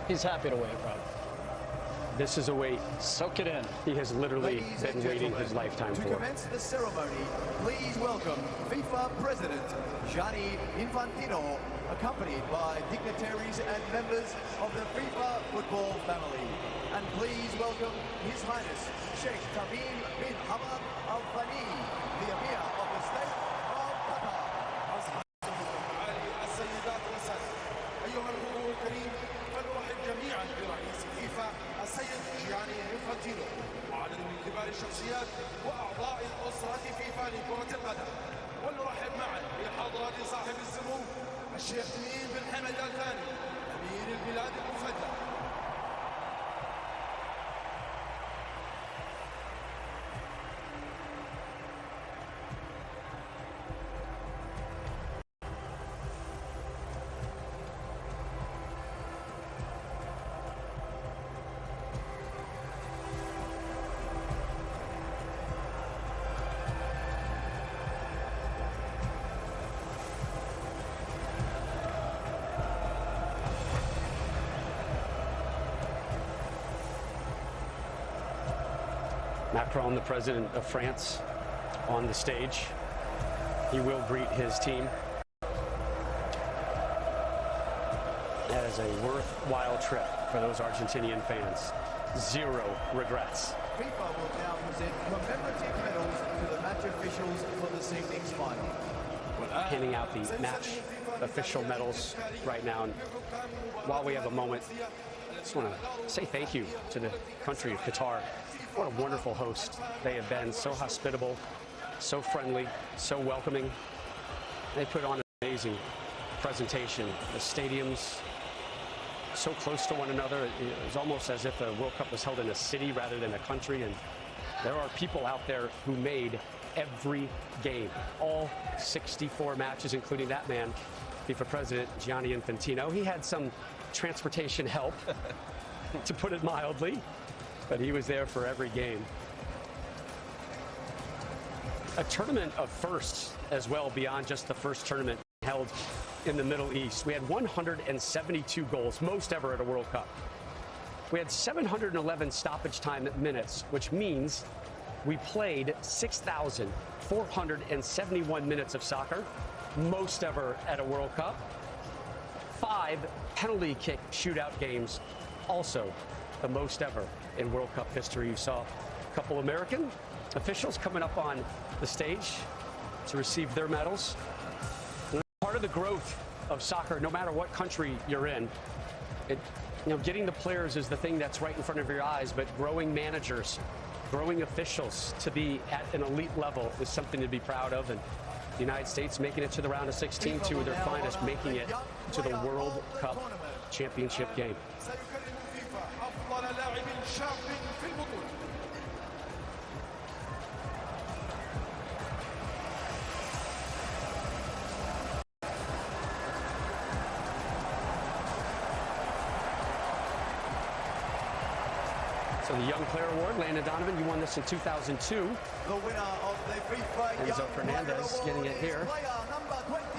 He's happy to wait, Rob. This is a wait. Soak it in. He has literally been waiting his lifetime for. To commence the ceremony, please welcome FIFA President Gianni Infantino, accompanied by dignitaries and members of the FIFA football family. And please welcome His Highness Sheikh Tamim bin Hamad Al Thani, the Emir of the State of Qatar. السيدات والسادة، أيها الحضور الكريم، فنرحب جميعا برئيس فيفا السيد جياني انفانتينو وعدد من كبار الشخصيات وأعضاء الأسرة فيفا لكرة القدم. ونرحب معا بحضرة صاحب السمو الشيخ تميم بن حمد آل ثاني أمير البلاد المفدى. Macron, the president of France, on the stage. He will greet his team. That is a worthwhile trip for those Argentinian fans. Zero regrets. FIFA will now present commemorative medals to the match officials for this evening's final. Handing out the match official medals right now. And while we have a moment, I just want to say thank you to the country of Qatar. What a wonderful host they have been. So hospitable, so friendly, so welcoming. They put on an amazing presentation. The stadiums so close to one another. It was almost as if the World Cup was held in a city rather than a country. And there are people out there who made every game, all 64 matches, including that man, FIFA President Gianni Infantino. He had some transportation help, to put it mildly, but he was there for every game. A tournament of firsts as well, beyond just the first tournament held in the Middle East. We had 172 goals, most ever at a World Cup. We had 711 stoppage time minutes, which means we played 6,471 minutes of soccer, most ever at a World Cup. 5 penalty kick shootout games, also the most ever in World Cup history. You saw a couple American officials coming up on the stage to receive their medals. Part of the growth of soccer, no matter what country you're in, getting the players is the thing that's right in front of your eyes, but growing managers, growing officials to be at an elite level is something to be proud of. And the United States making it to the round of 16, two of their finest making it to the World Cup championship game. So the Young Player Award, Landon Donovan, you won this in 2002. The winner of the FIFA Enzo Fernandez getting it here.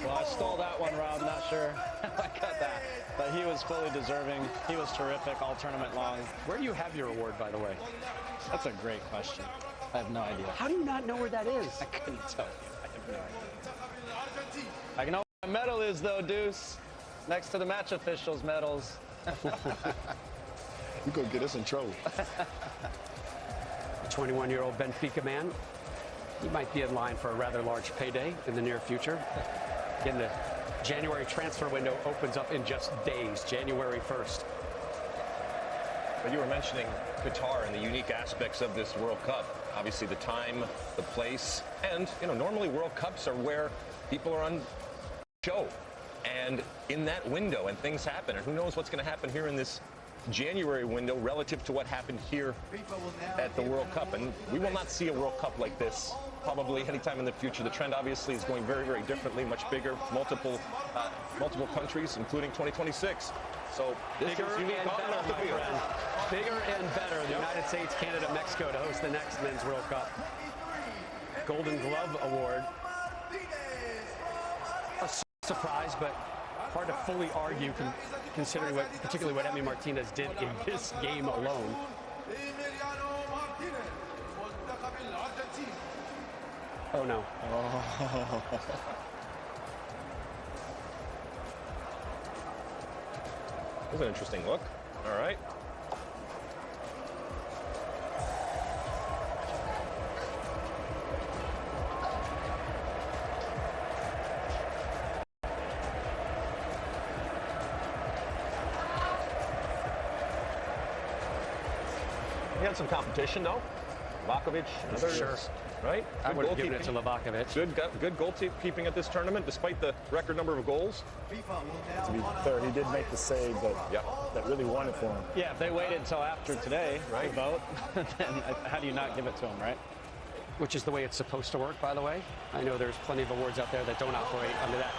Well, I stole that one, Rob. Not sure I got that. But he was fully deserving. He was terrific all tournament long. Where do you have your award, by the way? That's a great question. I have no idea. How do you not know where that is? I couldn't tell you. I have no idea. I know where my medal is, though, Deuce. Next to the match officials' medals. You're going to get us in trouble. A 21-year-old Benfica man. He might be in line for a rather large payday in the near future. Again, the January transfer window opens up in just days, January 1st. But you were mentioning Qatar and the unique aspects of this World Cup. Obviously, the time, the place, and, normally World Cups are where people are on show. And in that window, and things happen, and who knows what's going to happen here in this January window relative to what happened here at the World Cup. And we will not see a World Cup like this probably anytime in the future. The trend obviously is going very, very differently, much bigger, multiple countries, including 2026. So this bigger is unique and on and better, off the my field. friend. Bigger and better. The United States, Canada, Mexico to host the next Men's World Cup. Golden Glove Award. A surprise, but hard to fully argue considering particularly what Emi Martinez did in this game alone. Oh no. Oh. That was an interesting look. All right. He had some competition, though. Vakovic, others, Sure. right? I Good would have given it goalkeeping. to Livakovic. Good goalkeeping at this tournament, despite the record number of goals. To be fair, he did make the save that really won it for him. Yeah, if they waited until after today Right. to vote, then how do you not give it to him, right? Which is the way it's supposed to work, by the way. I know there's plenty of awards out there that don't operate under that.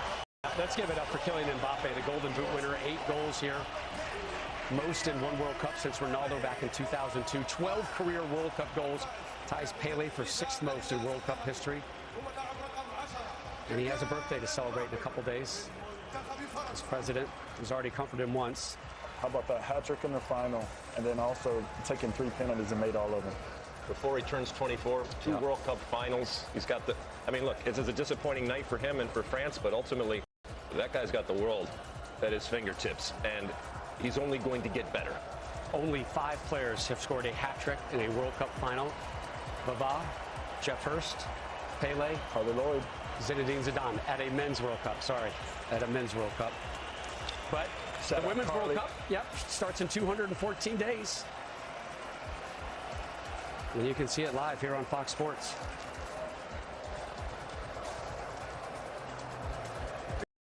Let's give it up for Kylian Mbappe, the Golden Boot winner. 8 goals here. Most in one World Cup since Ronaldo back in 2002. 12 career World Cup goals. Ties Pele for 6th most in World Cup history. And he has a birthday to celebrate in a couple days. As president, he's already comforted him once. How about that hat trick in the final, and then also taking 3 penalties and made all of them. Before he turns 24, 2 World Cup finals. He's got the, I mean, look, it's a disappointing night for him and for France, but ultimately, that guy's got the world at his fingertips, and he's only going to get better. Only 5 players have scored a hat trick in a World Cup final. Vava, Jeff Hurst, Pele, Harvey Lloyd, Zinedine Zidane at a men's World Cup. Sorry, at a men's World Cup. But Shout the out Women's Carly. World Cup, starts in 214 days. And you can see it live here on Fox Sports.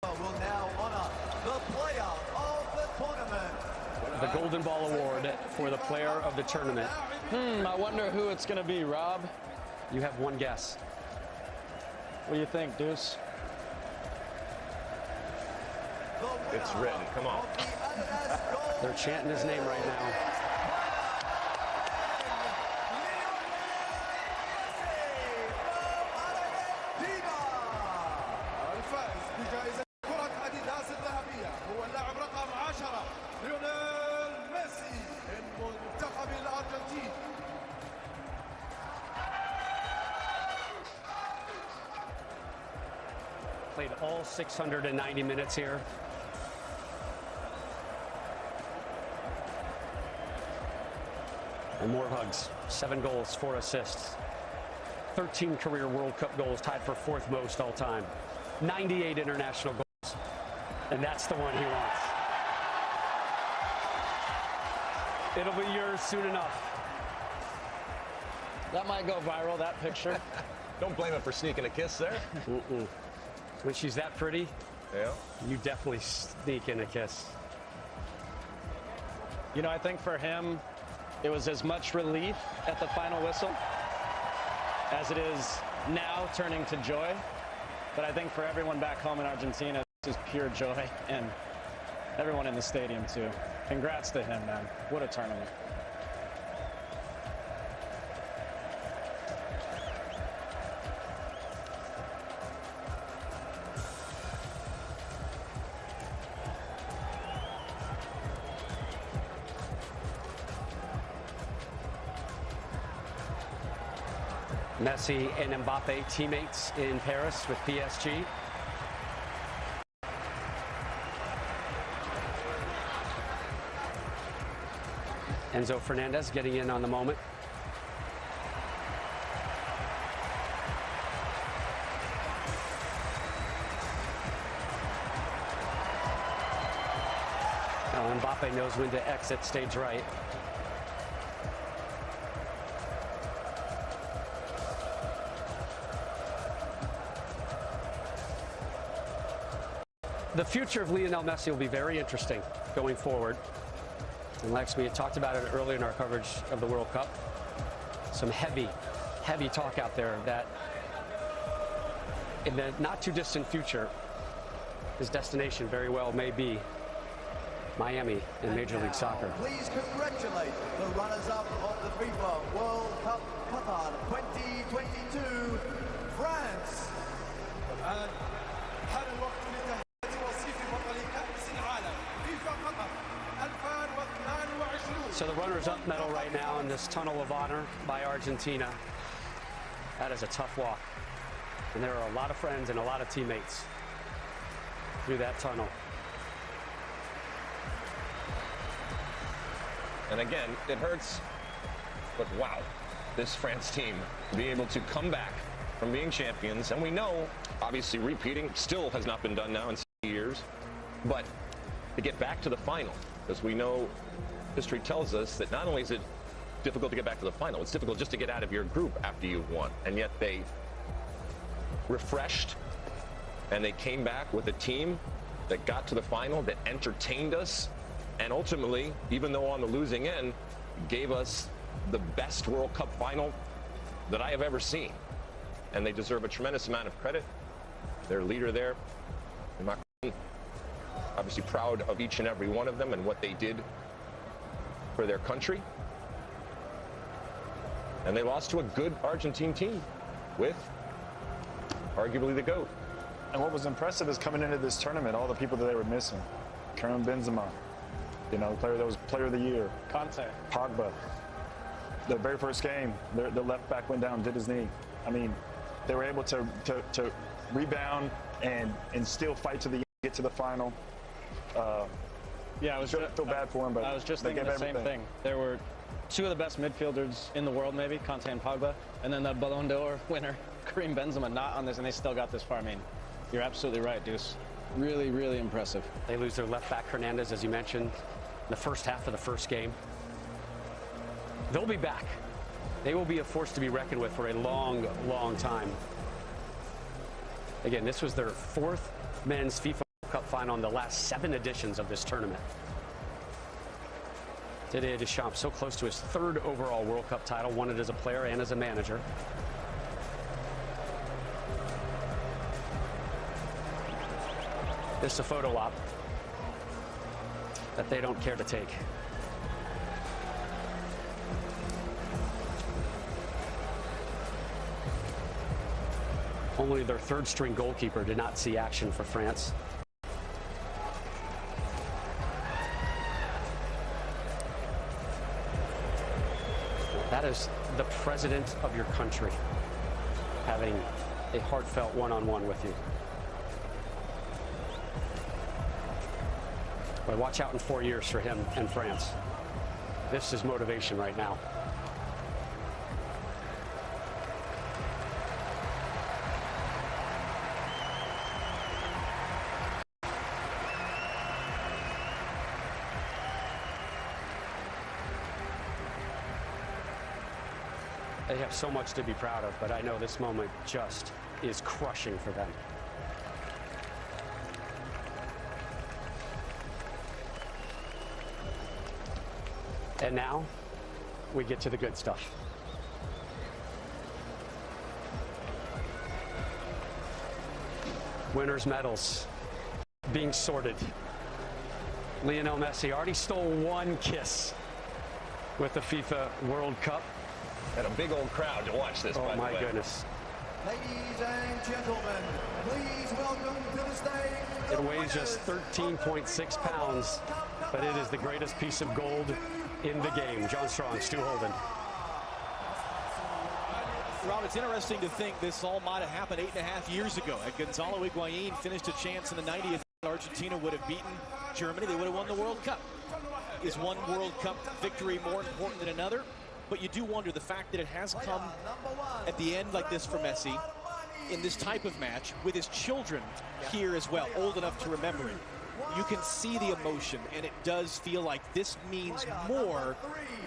Will now honor the player of the tournament. The Golden Ball Award for the player of the tournament. I wonder who it's going to be, Rob. You have one guess. What do you think, Deuce? It's written. Come on. They're chanting his name right now. الفائز بجائزة كرة أديداس الذهبية هو اللاعب رقم 10 ليونيل ميسي من منتخب الأرجنتين. Played all 690 minutes here. And more hugs. 7 goals, 4 assists. 13 career World Cup goals, tied for 4th most all time. 98 international goals. And that's the one he wants. It'll be yours soon enough. That might go viral, that picture. Don't blame him for sneaking a kiss there. When she's that pretty, Yeah. you definitely sneak in a kiss. You know, I think for him, it was as much relief at the final whistle as it is now turning to joy. But I think for everyone back home in Argentina, this is pure joy, and everyone in the stadium too. Congrats to him, man. What a tournament. Messi and Mbappe, teammates in Paris with PSG. Enzo Fernandez getting in on the moment. Now Mbappe knows when to exit stage right. The future of Lionel Messi will be very interesting going forward. And Lex, we had talked about it earlier in our coverage of the World Cup. Some heavy talk out there that in the not too distant future, his destination very well may be Miami in Major League Soccer. Please congratulate the runners-up of the FIFA World Cup Qatar 2022, France. الآن حان الوقت لتهنئة وصيف بطل كأس So the runners-up medal right now in this tunnel of honor by Argentina. That is a tough walk. And there are a lot of friends and a lot of teammates through that tunnel. And again, it hurts, but wow, this France team to be able to come back from being champions. And we know, obviously, repeating still has not been done now in 60 years, but to get back to the final, because we know history tells us that not only is it difficult to get back to the final, it's difficult just to get out of your group after you've won. And yet they refreshed and they came back with a team that got to the final, that entertained us, and ultimately, even though on the losing end, gave us the best World Cup final that I have ever seen. And they deserve a tremendous amount of credit. Their leader there, Macron, obviously proud of each and every one of them and what they did for their country. And they lost to a good Argentine team with arguably the GOAT. And what was impressive is coming into this tournament, all the people that they were missing. Karim Benzema, you know, the player that was player of the year. Conte. Pogba. The very first game, the left back went down, did his knee. I mean, they were able to rebound and still fight to the end, get to the final. Yeah, I was feel bad for him, but I was just they thinking gave the same everything. thing. There were two of the best midfielders in the world, maybe, Conte and Pogba, and then the Ballon d'Or winner, Karim Benzema, not on this, and they still got this far. I mean, you're absolutely right, Deuce. Really, really impressive. They lose their left back, Hernandez, as you mentioned, in the first half of the first game. They'll be back. They will be a force to be reckoned with for a long, long time. Again, this was their fourth men's FIFA World Cup final in the last 7 editions of this tournament. Didier Deschamps so close to his 3rd overall World Cup title, won it as a player and as a manager. This is a photo op that they don't care to take. Only their 3rd string goalkeeper did not see action for France. That is the president of your country having a heartfelt one-on-one with you. But watch out in 4 years for him and France. This is motivation right now. They have so much to be proud of, but I know this moment just is crushing for them. And now we get to the good stuff. Winners' medals being sorted. Lionel Messi already stole 1 kiss with the FIFA World Cup. And a big old crowd to watch this, by the way. Oh, my goodness. Ladies and gentlemen, please welcome to the stage. It weighs just 13.6 pounds, but it is the greatest piece of gold in the game. John Strong, Stu Holden. Rob, it's interesting to think this all might have happened 8.5 years ago. Had Gonzalo Higuain finished a chance in the 90th, Argentina would have beaten Germany. They would have won the World Cup. Is one World Cup victory more important than another? But you do wonder the fact that it has come at the end like this for Messi in this type of match with his children here as well, old enough to remember it. You can see the emotion, and it does feel like this means more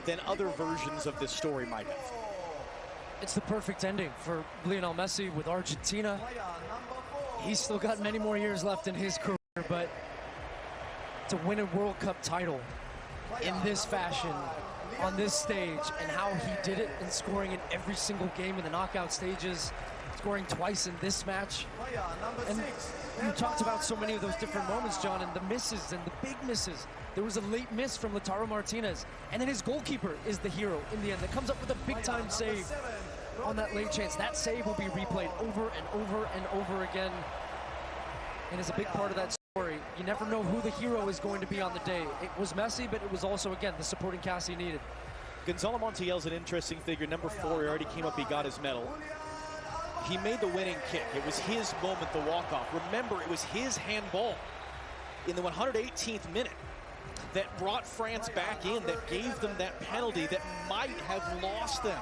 than other versions of this story might have. It's the perfect ending for Lionel Messi with Argentina. He's still got many more years left in his career, but to win a World Cup title in this fashion, on this stage, and how he did it in scoring in every single game in the knockout stages, scoring twice in this match. And you talked about so many of those different moments, John, and the misses and the big misses. There was a late miss from Lautaro Martinez, and then his goalkeeper is the hero in the end that comes up with a big-time save on that late chance. That save will be replayed over and over and over again, and is a big part of that story You never know who the hero is going to be on the day. It was Messi, but it was also, again, the supporting cast he needed. Gonzalo Montiel's an interesting figure. Number 4, he already came up, he got his medal. He made the winning kick. It was his moment, the walk-off. Remember, it was his handball in the 118th minute that brought France back in, that gave them that penalty that might have lost them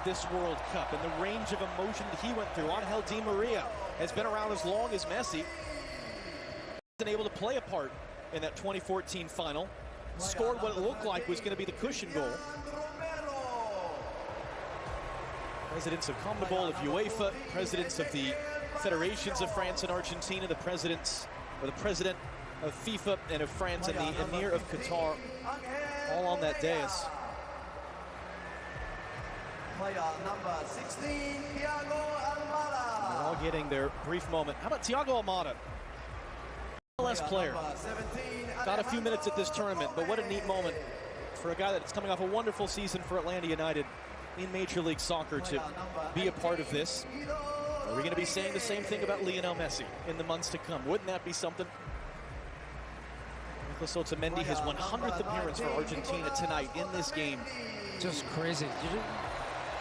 this World Cup. And the range of emotion that he went through. Angel Di Maria has been around as long as Messi. Been able to play a part in that 2014 final. Scored what it looked like was going to be the cushion goal. Presidents of CONMEBOL, of UEFA, presidents of the federations of France and Argentina, the presidents, or the president of FIFA and of France, and the Emir of Qatar, all on that dais. Player number 16, Thiago Almada. They're all getting their brief moment. How about Thiago Almada? MLS player. Got a few minutes at this tournament, but what a neat moment for a guy that's coming off a wonderful season for Atlanta United in Major League Soccer to be a part of this. Are we going to be saying the same thing about Lionel Messi in the months to come? Wouldn't that be something? Nicolas Otamendi, his 100th appearance for Argentina tonight in this game. Just crazy.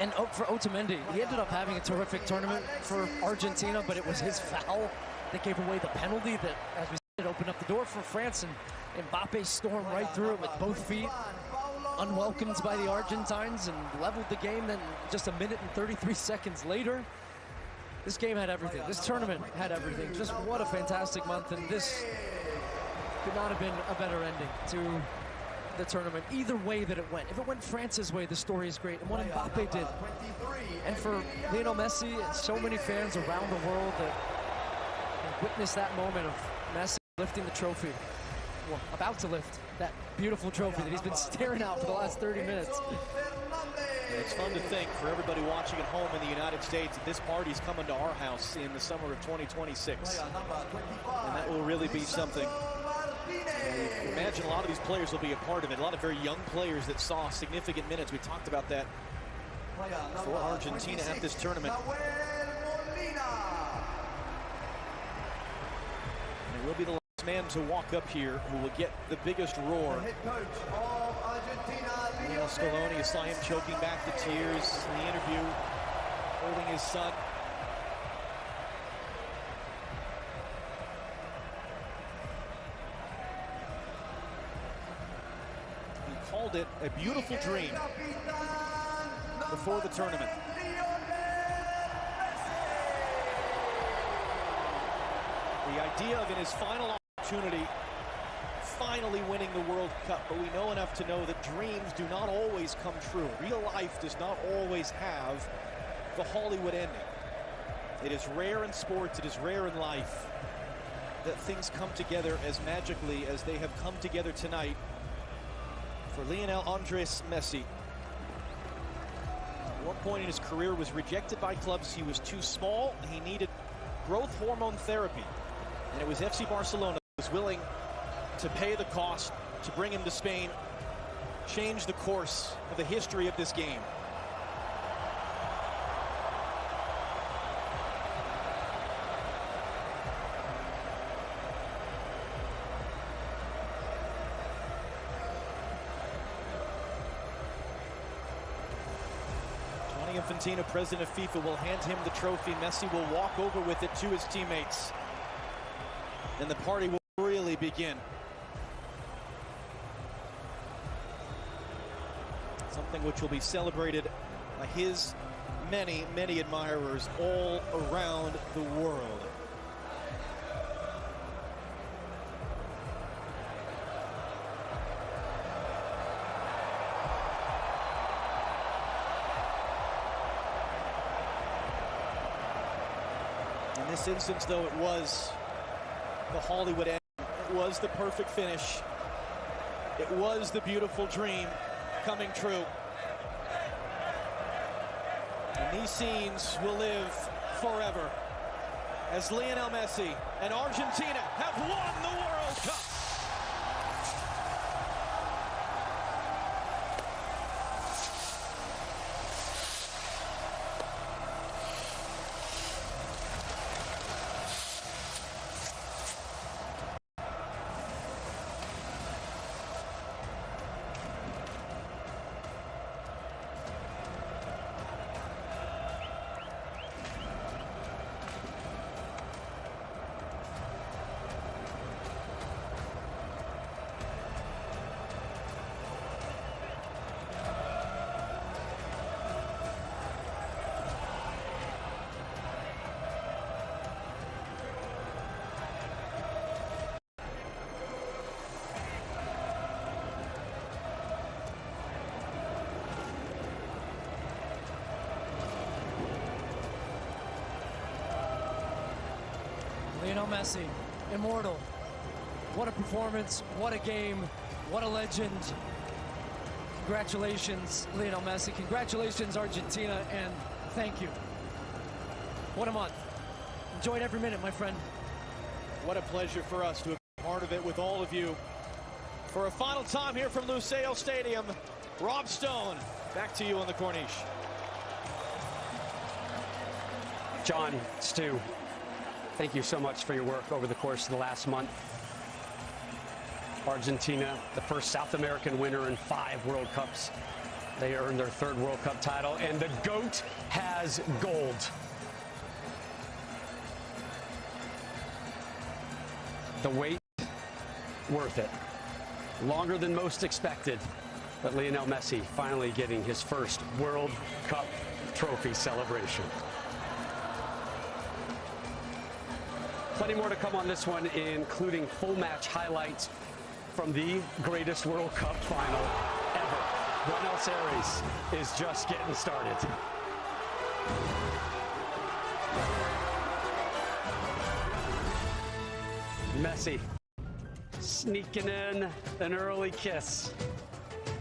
And for Otamendi, he ended up having a terrific tournament for Argentina, but it was his foul that gave away the penalty that, as we said, opened up the door for France, and Mbappe stormed right through it with both feet, unwelcomed by the Argentines, and leveled the game. Then just a minute and 33 seconds later, this game had everything. This tournament had everything. Just what a fantastic month, and this could not have been a better ending to the tournament, either way that it went. If it went France's way, the story is great, and what Mbappe did. And for Lionel Messi and so many fans around the world that witnessed that moment of Messi lifting the trophy, well, about to lift that beautiful trophy that he's been staring at for the last 30 minutes. And it's fun to think for everybody watching at home in the United States that this party's coming to our house in the summer of 2026. And that will really be something. I imagine a lot of these players will be a part of it. A lot of very young players that saw significant minutes. We talked about that for Argentina at this tournament. And it will be the last man to walk up here who will get the biggest roar. Lionel Scaloni, you saw him choking back the tears in the interview, holding his son. He called it a beautiful dream before the tournament. The idea of in his final opportunity, finally winning the World Cup, but we know enough to know that dreams do not always come true. Real life does not always have the Hollywood ending. It is rare in sports, it is rare in life that things come together as magically as they have come together tonight for Lionel Andres Messi. At one point in his career was rejected by clubs. He was too small, he needed growth hormone therapy, and it was FC Barcelona that was willing to pay the cost to bring him to Spain, change the course of the history of this game. Gianni Infantino, president of FIFA, will hand him the trophy. Messi will walk over with it to his teammates, and the party will really begin. Something which will be celebrated by his many, many admirers all around the world. In this instance, though, it was the Hollywood end. It was the perfect finish. It was the beautiful dream coming true. And these scenes will live forever as Lionel Messi and Argentina have won the World Cup. Lionel Messi, immortal. What a performance, what a game, what a legend. Congratulations, Lionel Messi. Congratulations, Argentina, and thank you. What a month. Enjoyed every minute, my friend. What a pleasure for us to have been part of it with all of you. For a final time here from Lusail Stadium, Rob Stone, back to you on the Corniche. John, Stu, thank you so much for your work over the course of the last month. Argentina, the first South American winner in 5 World Cups. They earned their 3rd World Cup title, and the GOAT has gold. The wait, worth it. Longer than most expected, but Lionel Messi finally getting his first World Cup trophy celebration. Plenty more to come on this one, including full match highlights from the greatest World Cup final ever. Buenos Aires is just getting started. Messi sneaking in an early kiss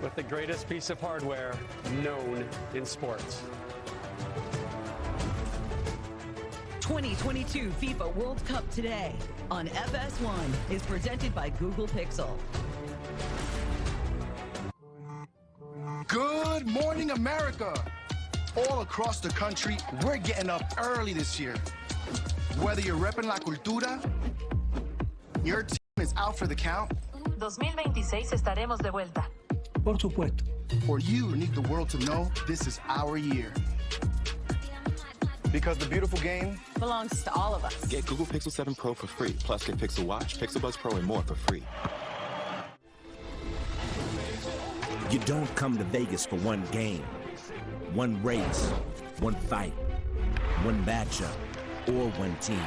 with the greatest piece of hardware known in sports. 2022 FIFA World Cup today on FS1 is presented by Google Pixel. Good morning, America. All across the country, we're getting up early this year. Whether you're repping La Cultura, your team is out for the count, 2026 estaremos de vuelta. Por supuesto. Or you need the world to know this is our year. Because the beautiful game Belongs to all of us. Get Google Pixel 7 Pro for free. Plus, get Pixel Watch, Pixel Buds Pro, and more for free. You don't come to Vegas for one game, one race, one fight, one matchup, or one team.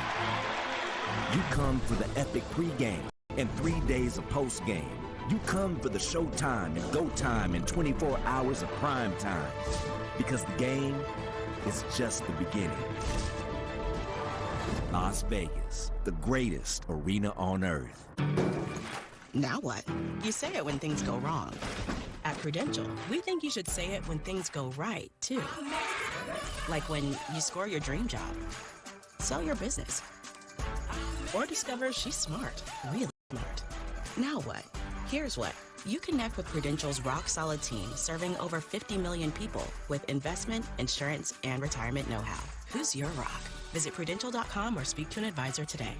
You come for the epic pregame and 3 days of postgame. You come for the showtime and go time and 24 hours of prime time. Because the game is just the beginning. Las Vegas, the greatest arena on earth. Now what? You say it when things go wrong. At Prudential, we think you should say it when things go right, too. Like when you score your dream job, sell your business, or discover she's smart, really smart. Now what? Here's what. You connect with Prudential's rock-solid team serving over 50 million people with investment, insurance, and retirement know-how. Who's your rock? Visit Prudential.com or speak to an advisor today.